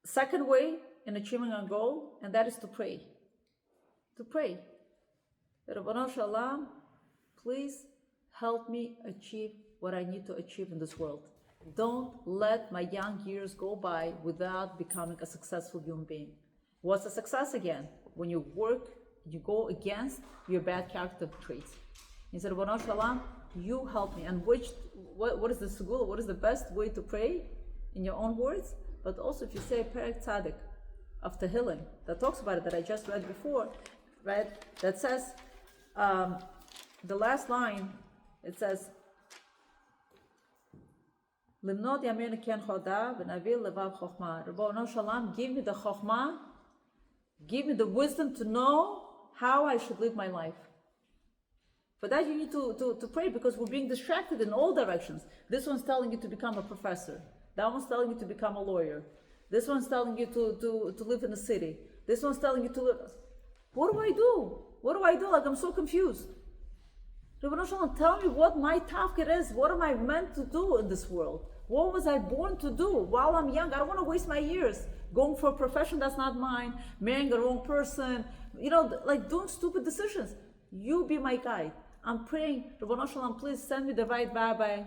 Second way in achieving our goal, and that is to pray. To pray. Rabbanu Shalom, please help me achieve what I need to achieve in this world. Don't let my young years go by without becoming a successful human being. What's a success again? When you work, you go against your bad character traits. He said, Rabbanu Shalom, you help me. And what is the segula? What is the best way to pray in your own words? But also if you say Perek Tzaddik, of Tehillim that talks about it, that I just read before, right? That says, the last line, it says, Limnot yamin ken choda v'navil levav chokhmah. Rabbeinu Shalom, give me the chokhmah, give me the wisdom to know how I should live my life. For that you need to pray, because we're being distracted in all directions. This one's telling you to become a professor. That one's telling you to become a lawyer. This one's telling you to live in the city. This one's telling you to live. What do I do? What do I do? Like, I'm so confused. Rabbeinu Shalom, tell me what my tafkid is. What am I meant to do in this world? What was I born to do while I'm young? I don't want to waste my years going for a profession that's not mine, marrying the wrong person, like doing stupid decisions. You be my guide. I'm praying, Rabbeinu Shalom, please send me the right rabbi,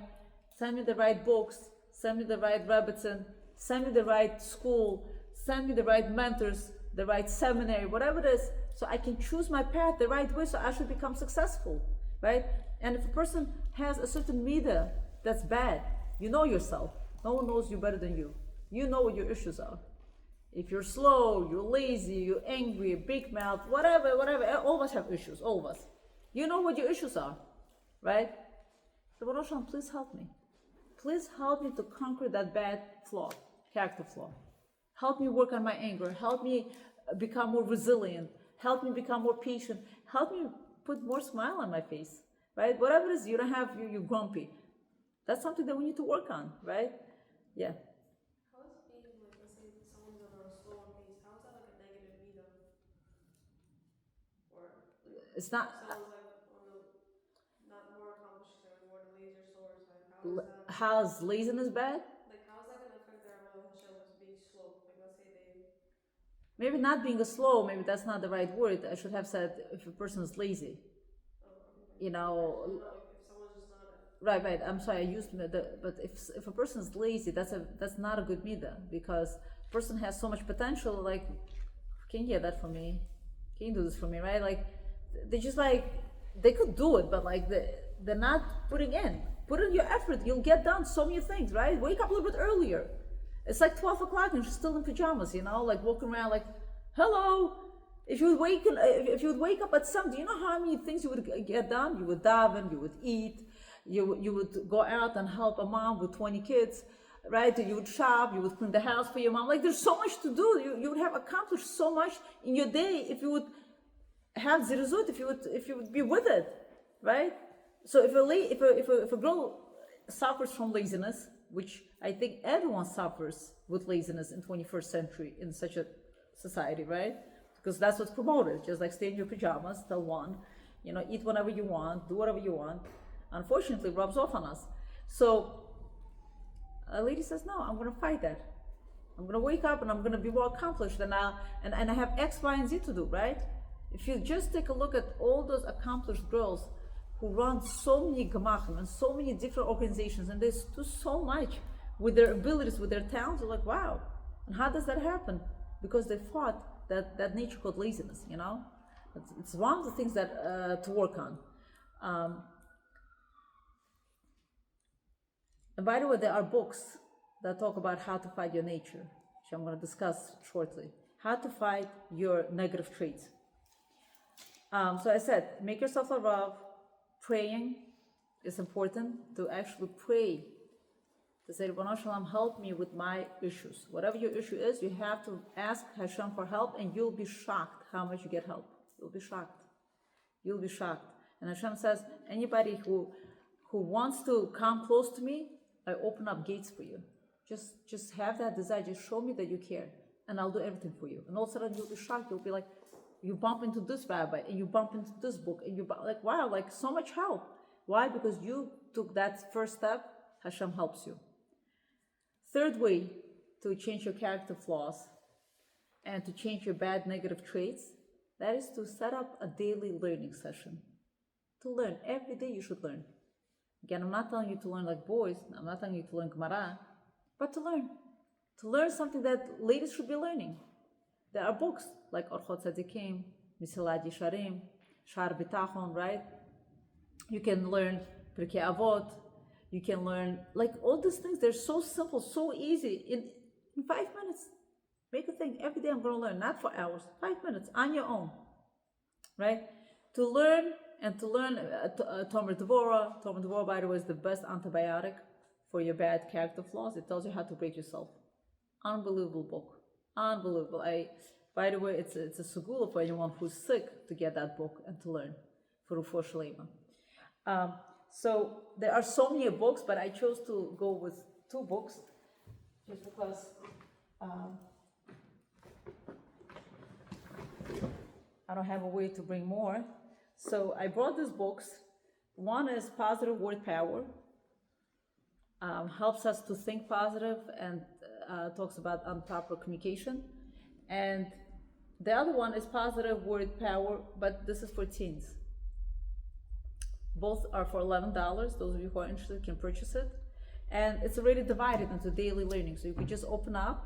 send me the right books, send me the right rebbitzin, send me the right school, send me the right mentors, the right seminary, whatever it is, so I can choose my path the right way, so I should become successful, right? And if a person has a certain midah that's bad, you know yourself. No one knows you better than you. You know what your issues are. If you're slow, you're lazy, you're angry, big mouth, whatever, all of us have issues, all of us. You know what your issues are, right? So, Baruch Hashem, please help me. Please help me to conquer that bad flaw, character flaw. Help me work on my anger. Help me become more resilient. Help me become more patient. Help me put more smile on my face, right? Whatever it is, you don't have, you're grumpy. That's something that we need to work on, right? Yeah. How is being, like, let's say someone's on a slower pace, how is that like a negative meter? Or like, It's not. someone's like on the not more accomplished, they're more the lazy or slower side. How is that? How's laziness bad? Like, how is that gonna affect their Avodah Hashem as being slow? Like, let's say they. Maybe not being a slow, maybe that's not the right word. I should have said if a person is lazy. Okay. No, like, if someone's just not. Right. I'm sorry, I used but if a person is lazy, that's not a good midah, because a person has so much potential. Like, can you hear that from me? Can you do this for me, right? Like, they just like, they could do it, but like they're not putting in. Put in your effort, you'll get done so many things, right? Wake up a little bit earlier. It's like 12 o'clock and you're still in pajamas, like walking around like, hello. If you would wake up at 7, do you know how many things you would get done? You would daven, you would eat, you would go out and help a mom with 20 kids, right? You would shop, you would clean the house for your mom. Like, there's so much to do. You would have accomplished so much in your day if you would have zirizut, if you would be with it, right? So if a girl suffers from laziness, which I think everyone suffers with laziness in 21st century in such a society, right? Because that's what's promoted, just like stay in your pajamas till 1, eat whatever you want, do whatever you want. Unfortunately, it rubs off on us. So a lady says, no, I'm going to fight that. I'm going to wake up and I'm going to be more accomplished, and I have X, Y, and Z to do, right? If you just take a look at all those accomplished girls who run so many gemachim and so many different organizations, and they do so much with their abilities, with their talents, you're like, wow. And how does that happen? Because they fought that nature called laziness, It's one of the things that to work on. And by the way, there are books that talk about how to fight your nature, which I'm going to discuss shortly. How to fight your negative traits. So I said, make yourself a rav. Praying is important, to actually pray, to say, Ribono Shel Olam, help me with my issues. Whatever your issue is, you have to ask Hashem for help, and you'll be shocked how much you get help. You'll be shocked. You'll be shocked. And Hashem says, anybody who wants to come close to me, I open up gates for you. Just have that desire. Just show me that you care, and I'll do everything for you. And all of a sudden, you'll be shocked. You'll be like, you bump into this rabbi, and you bump into this book, and like, wow, like so much help. Why? Because you took that first step. Hashem helps you. Third way to change your character flaws and to change your bad negative traits, that is to set up a daily learning session. To learn. Every day you should learn. Again, I'm not telling you to learn like boys. I'm not telling you to learn Gemara, but to learn. To learn something that ladies should be learning. There are books like Orchot Tzadikim, Misilat Yesharim, Shar Bitachon, right? You can learn Pirkei Avot. You can learn, like, all these things. They're so simple, so easy. In 5 minutes, Make a thing every day. I'm going to learn, not for hours, 5 minutes on your own, right? To learn and to learn. Tomer Devorah. Tomer Devorah, by the way, is the best antibiotic for your bad character flaws. It tells you how to break yourself. Unbelievable book. Unbelievable. By the way, it's a segula for anyone who's sick to get that book and to learn for Refuah Shlema. So there are so many books, but I chose to go with 2 books just because I don't have a way to bring more. So I brought these books. One is Positive Word Power. Helps us to think positive and talks about improper communication. And the other one is Positive Word Power, but this is for teens. Both are for $11. Those of you who are interested can purchase it. And it's already divided into daily learning. So you could just open up,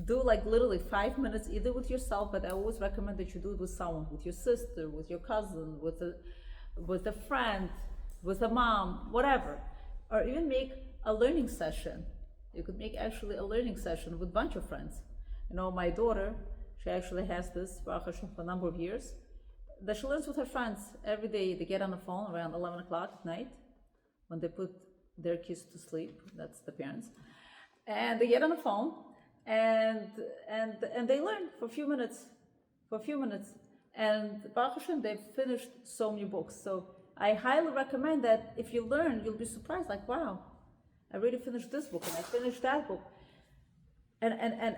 do like literally 5 minutes either with yourself, but I always recommend that you do it with someone, with your sister, with your cousin, with a friend, with a mom, whatever. Or even make a learning session. You could make actually a learning session with a bunch of friends. You know, my daughter, she actually has this for a number of years, that she learns with her friends every day. They get on the phone around 11 o'clock at night when they put their kids to sleep. That's the parents. And they get on the phone and they learn for a few minutes. And Baruch Hashem, they've finished so many books. So I highly recommend that if you learn, you'll be surprised, like, wow, I already finished this book and I finished that book. And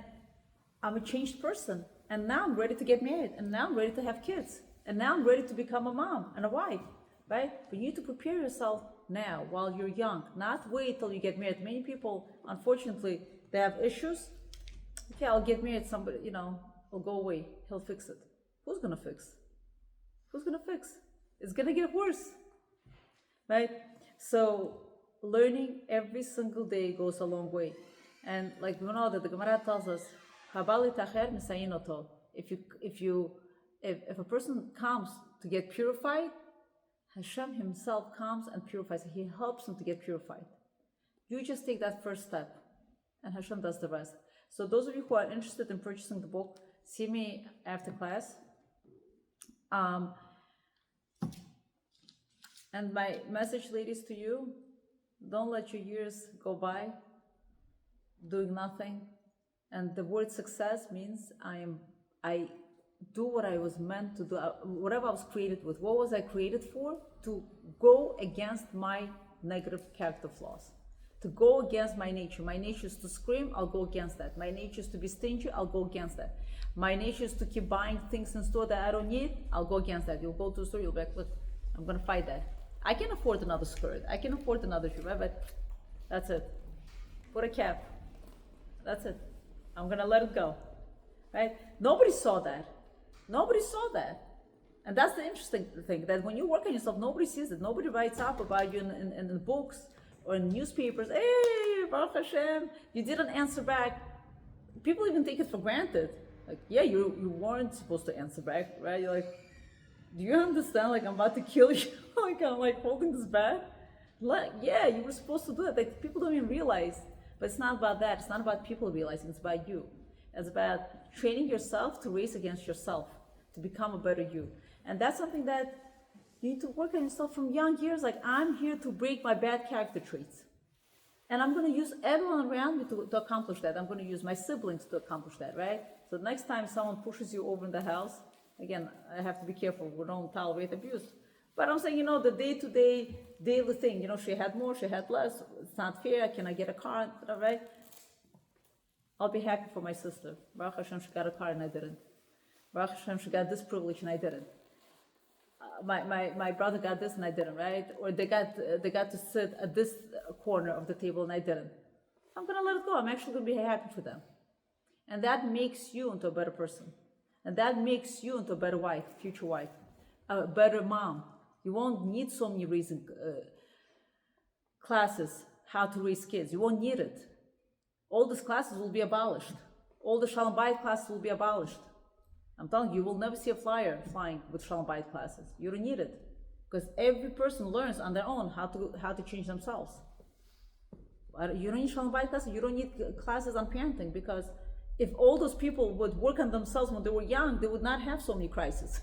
I'm a changed person. And now I'm ready to get married. And now I'm ready to have kids. And now I'm ready to become a mom and a wife, right? But you need to prepare yourself now while you're young, not wait till you get married. Many people, unfortunately, they have issues. Okay, I'll get married, somebody, will go away. He'll fix it. Who's gonna fix? It's gonna get worse, right? So learning every single day goes a long way. And like we know that the Gemara tells us, if a person comes to get purified, Hashem himself comes and purifies. He helps him to get purified. You just take that first step and Hashem does the rest. So those of you who are interested in purchasing the book, see me after class. And my message, ladies, to you, don't let your years go by doing nothing. And the word success means I do what I was meant to do, whatever I was created with. What was I created for? To go against my negative character flaws. To go against my nature. My nature is to scream, I'll go against that. My nature is to be stingy, I'll go against that. My nature is to keep buying things in store that I don't need, I'll go against that. You'll go to the store, you'll be like, look, I'm gonna fight that. I can afford another skirt, I can afford another shoe, right? But that's it. Put a cap. That's it. I'm gonna let it go. Right? Nobody saw that. And that's the interesting thing, that when you work on yourself, nobody sees it. Nobody writes up about you in the books or in newspapers. Hey, Baruch Hashem, you didn't answer back. People even take it for granted. Like, yeah, you weren't supposed to answer back, right? You're like, do you understand? Like, I'm about to kill you. Like, I'm like holding this back. Like, yeah, you were supposed to do it. Like, people don't even realize. But it's not about that. It's not about people realizing. It's about you. It's about training yourself to race against yourself, to become a better you. And that's something that you need to work on yourself from young years. Like, I'm here to break my bad character traits. And I'm going to use everyone around me to accomplish that. I'm going to use my siblings to accomplish that, right? So next time someone pushes you over in the house, again, I have to be careful. We don't tolerate abuse. But I'm saying, the day-to-day, daily thing, she had more, she had less. It's not fair. Can I get a car, right? I'll be happy for my sister. Baruch Hashem, she got a car and I didn't. Baruch Hashem, she got this privilege and I didn't. My brother got this and I didn't, right? Or they got to sit at this corner of the table and I didn't. I'm gonna let it go. I'm actually gonna be happy for them. And that makes you into a better person. And that makes you into a better wife, future wife, a better mom. You won't need so many raising classes, how to raise kids. You won't need it. All these classes will be abolished. All the Shalom Bayit classes will be abolished. I'm telling you, you will never see a flyer flying with Shalom Bayit classes. You don't need it. Because every person learns on their own how to change themselves. You don't need Shalom Bayit classes. You don't need classes on parenting, because if all those people would work on themselves when they were young, they would not have so many crises.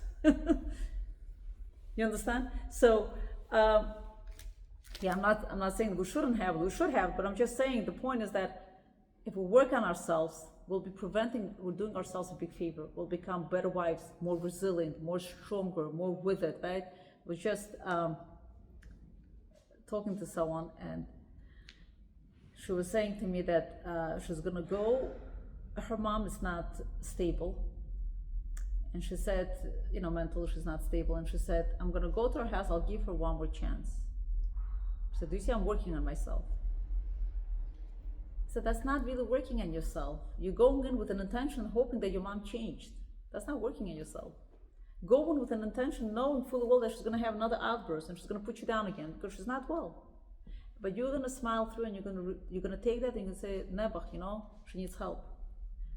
You understand? So, yeah, I'm not saying we shouldn't have, we should have, but I'm just saying the point is that if we work on ourselves, we're doing ourselves a big favor. We'll become better wives, more resilient, more stronger, more with it, right? We're just talking to someone, and she was saying to me that she's gonna go, her mom is not stable, and she said, mentally she's not stable, and she said, I'm gonna go to her house, I'll give her one more chance. She said, do you see, I'm working on myself. I said, that's not really working on yourself. You're going in with an intention hoping that your mom changed. That's not working on yourself. Go in with an intention knowing fully well that she's gonna have another outburst and she's gonna put you down again because she's not well. But you're gonna smile through, and you're gonna take that and you say, Nebuch, she needs help.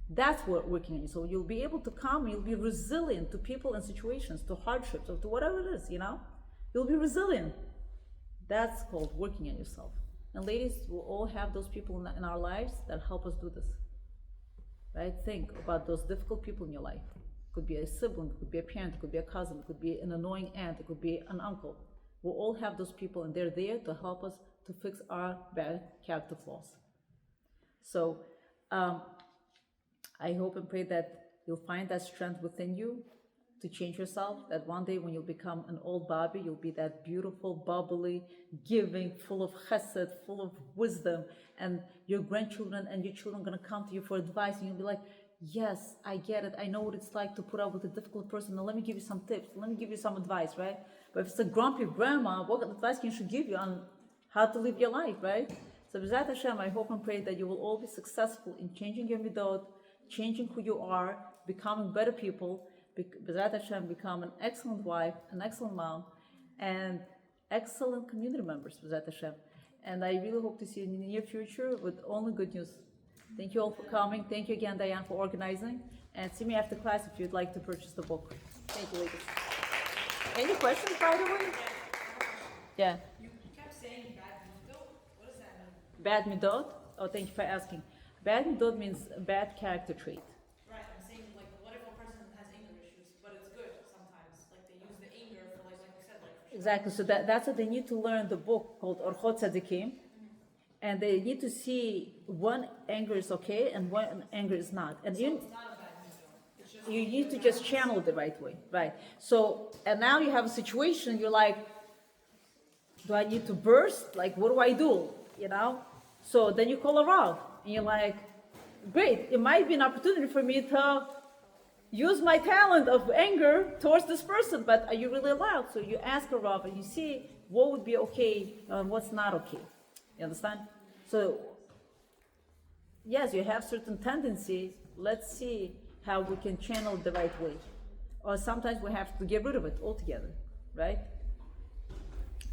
That's what working on you. So you'll be able to come, you'll be resilient to people and situations, to hardships, or to whatever it is, You'll be resilient. That's called working on yourself. And ladies, we'll all have those people in our lives that help us do this. Right? Think about those difficult people in your life. It could be a sibling, it could be a parent, it could be a cousin, it could be an annoying aunt, it could be an uncle. We'll all have those people, and they're there to help us to fix our bad character flaws. So, I hope and pray that you'll find that strength within you to change yourself, that one day when you'll become an old Bobby, you'll be that beautiful, bubbly, giving, full of chesed, full of wisdom, and your grandchildren and your children are going to come to you for advice, and you'll be like, yes, I get it. I know what it's like to put up with a difficult person. Now let me give you some tips. Let me give you some advice, right? But if it's a grumpy grandma, what advice can she give you on how to live your life, right? So B'ezrat Hashem, I hope and pray that you will all be successful in changing your midot, changing who you are, becoming better people, B'ezrat Hashem, become an excellent wife, an excellent mom, and excellent community members, B'ezrat Hashem. And I really hope to see you in the near future with only good news. Thank you all for coming. Thank you again, Diane, for organizing. And see me after class if you'd like to purchase the book. Thank you, ladies. Any questions, by the way? Yeah. You kept saying bad midot. What does that mean? Bad midot? Oh, thank you for asking. Bad midot means bad character trait. Right, I'm saying, what if a person has anger issues, but it's good sometimes? Like, they use the anger for, like you said, for Exactly. So that's what they need to learn, the book called Orchot Tzadikim. And they need to see when anger is okay and when anger is not. And so it's not a bad midot. It's just you need to just channel it the right way, right? So, and now you have a situation, you're like, do I need to burst? Like, what do I do? So then you call a Rav, and you're like, great, it might be an opportunity for me to use my talent of anger towards this person, but are you really allowed? So you ask a Rav, and you see what would be okay and what's not okay. You understand? So, yes, you have certain tendencies. Let's see how we can channel it the right way. Or sometimes we have to get rid of it altogether, right?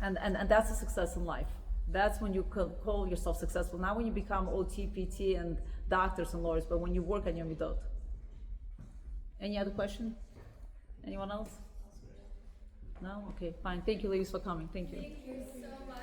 And that's a success in life. That's when you call yourself successful. Not when you become OT, PT, and doctors and lawyers, but when you work on your midot. Any other question? Anyone else? No? Okay, fine. Thank you, ladies, for coming. Thank you. Thank you so much.